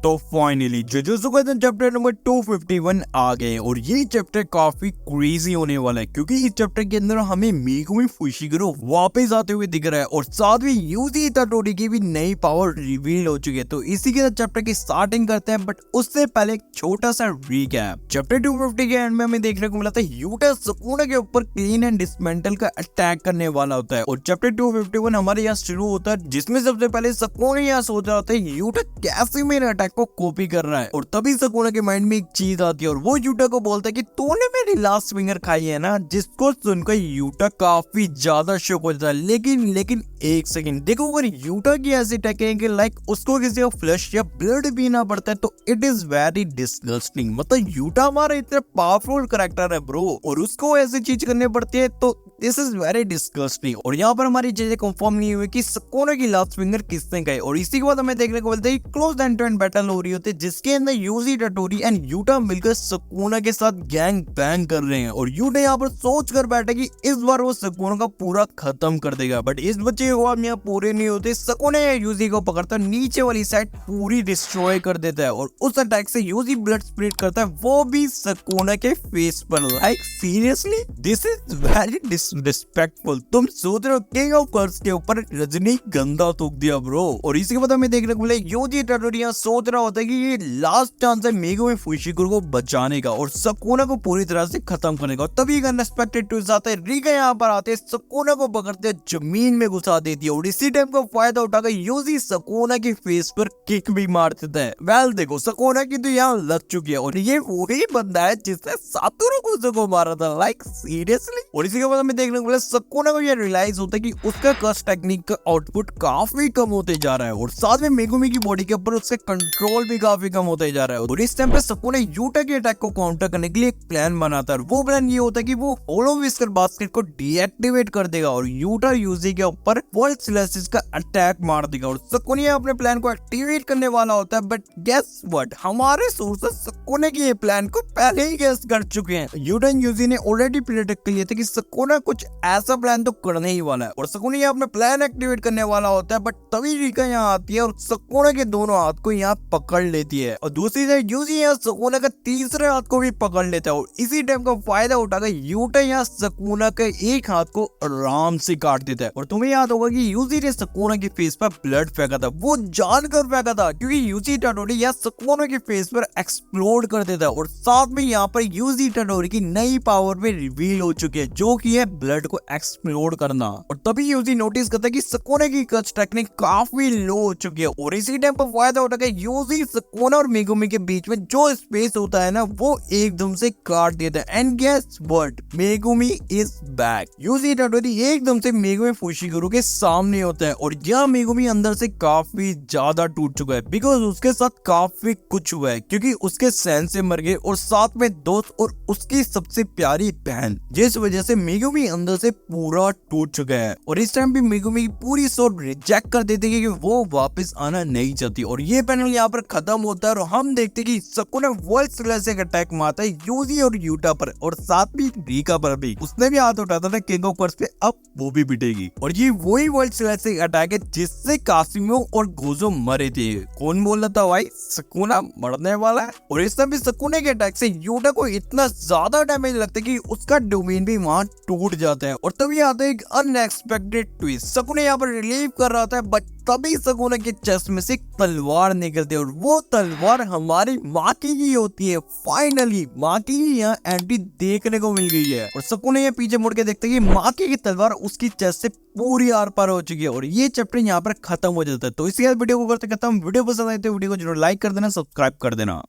तो finally jujutsu Kaisen chapter number 251 आ गए और ये चैप्टर काफी क्रेजी होने वाला है क्योंकि इस चैप्टर के अंदर हमें मेगुमी फुशिगुरो वापस आते हुए दिख रहा है और साथ में यूजी इताडोरी की भी नई पावर रिवील हो चुकी है। तो इसी के साथ चैप्टर की स्टार्टिंग करते हैं, बट उससे पहले एक छोटा सा रीकैप। चैप्टर 250 के एंड में हमें देखने को मिला था यूटा सुकुना के ऊपर क्लीन एंड डिसमेंटल का अटैक करने वाला होता है और चैप्टर 251 हमारे यहाँ शुरू होता है, जिसमें सबसे पहले सुकुना यहाँ सोच रहा होता है यूटा कैसे मेरे अटैक को कॉपी कर रहा है और तभी सुकुना के माइंड में एक चीज आती है और वो यूटा को बोलता है कि तूने मेरी लास्ट फिंगर खाई है ना, जिसको सुनकर यूटा काफी ज्यादा शॉक हो जाता है। लेकिन एक सेकंड देखो, अगर यूटा की ऐसी टेक्निक लाइक उसको किसी को फ्लैश या ब्लड पीना पड़ता है तो इट इज वेरी डिस्गस्टिंग। मतलब यूटा हमारा इतना पावरफुल कैरेक्टर है ब्रो और उसको ऐसी चीज करनी पड़ती है तो दिस इज वेरी डिस्गस्टिंग। और यहाँ पर हमारी चीजें कंफर्म नहीं हुई कि सुकुना की लास्ट फिंगर किसने खाई और इसी के बाद हमें देखने को मिलता है close end to end battle हो रही होती है, जिसके अंदर यूजी इताडोरी एंड यूटा मिलकर सुकुना के साथ गैंग बैंग कर रहे हैं और यूटा यहाँ पर सोच कर बैठे कि इस बार वो सुकुना का पूरा खत्म कर देगा। बट इस बच्चे को हम यहाँ पूरे नहीं होते, सुकुना यूजी को पकड़ता है, नीचे वाली साइड पूरी डिस्ट्रॉय कर देता है और उस अटैक से यूजी ब्लड स्प्लिट करता है, वो भी सुकुना के फेस पर। Like seriously this is very disrespectful. तुम सोच रहे हो किंग ऑफ कर्स के ऊपर रजनी गंदा थूक दिया ब्रो। और इसी के बाद हमें देखने को मिले यूजी इताडोरी यहाँ सोच रहा होता है कि ये लास्ट चांस है मेगुमी फुशिगुरो को बचाने का और सुकुना को पूरी तरह से खत्म करने का। तभी एक अनएक्सपेक्टेड ट्विस्ट आता है, रिका यहाँ पर आते सुकुना को पकड़ते जमीन में घुसा देती है और इसी टाइम का फायदा उठाकर यूजी सुकुना की फेस पर किक भी मार देता है। वेल देखो, सुकुना की तो यहाँ लग चुकी है और ये वही बंदा है जिसने सातोरू कुजो को मारा था। Like seriously. और इसी के बाद हमें देखने को मिला सुकुना को ये रियलाइज होता है कि उसका कर्स टेक्निक का आउटपुट काफी कम होते जा रहा है और साथ में मेगुमी की बॉडी के ऊपर उसका कंट्रोल भी काफी कम होते जा रहा है। और इस टाइम पे सुकुना यूटा के अटैक को काउंटर करने के लिए एक प्लान बनाता है। वो प्लान ये होता है कि वो होलो विस्कर बास्केट को डीएक्टिवेट कर देगा और यूटा यूजी के ऊपर वर्ल्ड सिलेसिस का अटैक मार देगा और सुकुना अपने प्लान को एक्टिवेट करने वाला होता है। बट गेस व्हाट, हमारे सोर्सेस सुकुना के ये प्लान को पहले ही गेस कर चुके हैं। यूटा एंड यूजी ने ऑलरेडी प्रेडिक्ट किया था कि सुकुना कुछ ऐसा प्लान तो करने ही वाला है और सुकुना अपना प्लान एक्टिवेट करने वाला होता है। बट तभी रिका यहाँ आती है और सुकुना के दोनों हाथ को यहाँ पकड़ लेती है और दूसरी साइड यूजी यहाँ सुकुना का तीसरे हाथ को भी पकड़ लेता है और इसी टाइम का फायदा उठाकर यूटा यहाँ सुकुना के एक हाथ को आराम से काट देता है। और तुम्हें याद होगा कि यूजी ने सुकुना के फेस पर ब्लड फेंका था, वो जानकर फेंका था क्योंकि यूजी इताडोरी यहाँ सुकुना के फेस पर एक्सप्लोड कर देता है और साथ में यहाँ पर यूजी इताडोरी की नई पावर में रिवील हो चुकी है, जो कि है ब्लड को एक्सप्लोड करना। और तभी यूजी नोटिस करता है कि सुकुना की कर्स टेक्निक काफी लो हो चुकी है और इसी टाइम पर फायदा उठाकर यूजी सुकुना और मेगुमी के बीच में जो स्पेस होता है ना, वो एकदम से काट देता है। And guess what, Megumi is back. Yuji Itadori एकदम से मेगुमी फुशिगुरो के सामने होता है और यह मेगुमी अंदर से काफी ज्यादा टूट चुका है बिकॉज उसके साथ काफी कुछ हुआ है, क्योंकि उसके सेंसे मर गए और साथ में दोस्त और उसकी सबसे प्यारी बहन, जिस वजह से मेगुमी अंदर से पूरा टूट चुका है। और इस टाइम भी मेगुमी पूरी सोच रिजेक्ट कर देती है कि वो वापस आना नहीं चाहती और ये पैनल यहाँ पर खत्म होता है और हम देखते हैं कि सुकुना वर्ल्ड सिलेसिस का अटैक मारता है यूजी और यूटा पर और साथ में रिका पर भी। उसने भी हाथ उठाता था किंग ऑफ कर्स पे, अब वो भी पिटेगी। और ये वही वर्ल्ड सिलेसिस अटैक है जिससे कासिमो और गोजो मरे थे। कौन बोल रहा था भाई सुकुना मरने वाला है? और इस समय सुकुना के अटैक से यूटा को इतना ज्यादा डैमेज लगता है कि उसका डोमेन भी वहां टूट जाता है। और तभी आता है एक अनएक्सपेक्टेड ट्विस्ट। सुकुना यहाँ पर रिलीव कर रहा था बट तभी सुकुना के चेस्ट में से तलवार निकलती है और वो तलवार हमारी माँ की ही होती है। फाइनली माँ की ही यहाँ एंट्री देखने को मिल गई है और सुकुना ये पीछे मुड़ के देखते हैं कि माँ की तलवार उसकी चेस्ट से पूरी आर पार हो चुकी है और ये चैप्टर यहाँ पर खत्म हो जाता है। तो इसी वीडियो को करते खत्म। वीडियो पसंद आए तो वीडियो को जरूर लाइक कर देना, सब्सक्राइब कर देना।